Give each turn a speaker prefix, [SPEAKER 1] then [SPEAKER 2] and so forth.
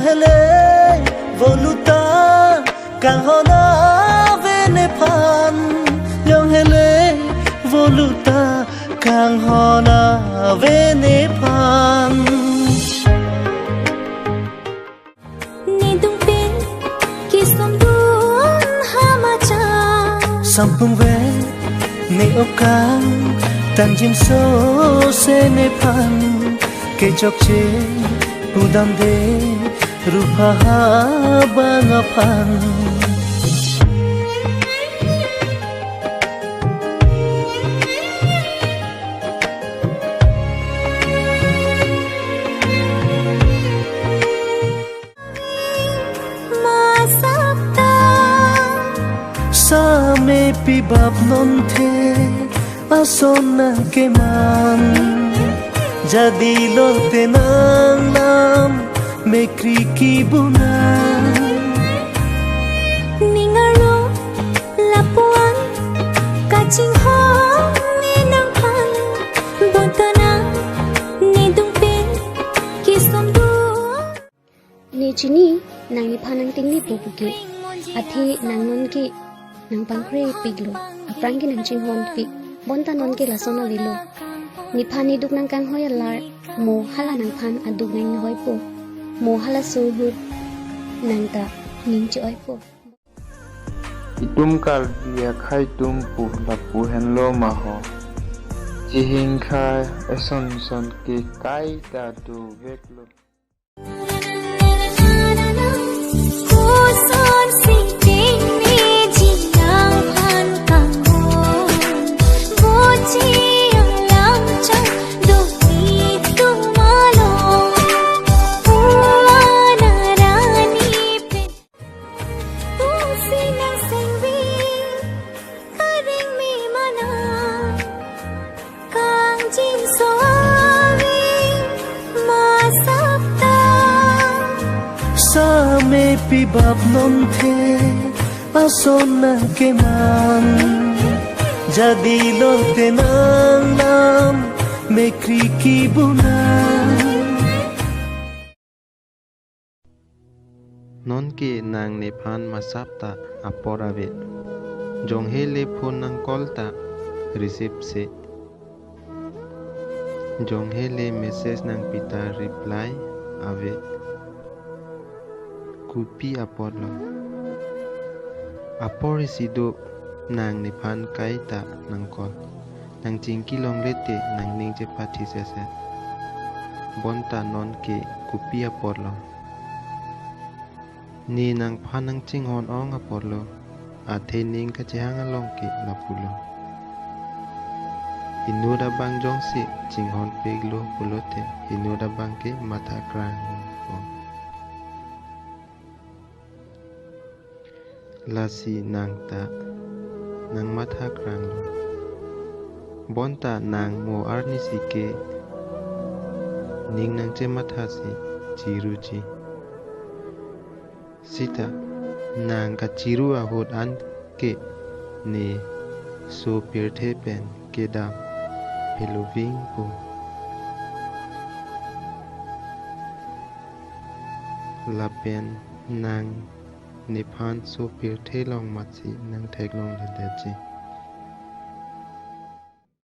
[SPEAKER 1] hele voluta kang hona vene phan yong hele voluta kang hona vene phan
[SPEAKER 2] ni dung pin ki som dun hama cha
[SPEAKER 1] sampung ve ne okang tan jim so se ne phan ke chok che udam de rupa banga phan sa me pi bab non the asona ke man jadi lo tenang lam me kriki buna
[SPEAKER 2] ningaro lapuan kaching ho ni nang phan bontana ni dung pin ki som du ni chini nang ni phanang ting ni bubuki athi nang non ki nang pangkre piglo aprang ki nang ching hon pi bonta non ki lasona vilo ni phani duk nang kang hoya lar mo hala nang phan aduk nang hoi po mo hala su hu nang ta ning chi oi po
[SPEAKER 3] itum kal dia khai tum pu la pu hen lo ma ho chi hing khai eson son ke kai ta du vek lo
[SPEAKER 1] sa me pi bab non the asona ke man jadi lo tenang lam me kriki buna
[SPEAKER 4] non ke nang ne phan masapta aporave jong hele phone nang kolta receive se jong hele message nang pita reply ave kupi apolo aporisido nang ne phan kaita nang kol nang chingki long lete nang ning je pathi se bonta non ke kupi apolo ni nang phan nang ching hon ong apolo athe ning ka chang along ke lapulo inuda bang jong si ching hon peglo pulote inuda bang ke mata krang lasi nang ta nang mata krang lo bonta nang mo arni si ke ning nang che mata si chiruji sita nang ka chiru ahot an ke ne so pirthe pen ke dam peloving po lapen nang Nephan so pirthe long matsi nang thek long le de chi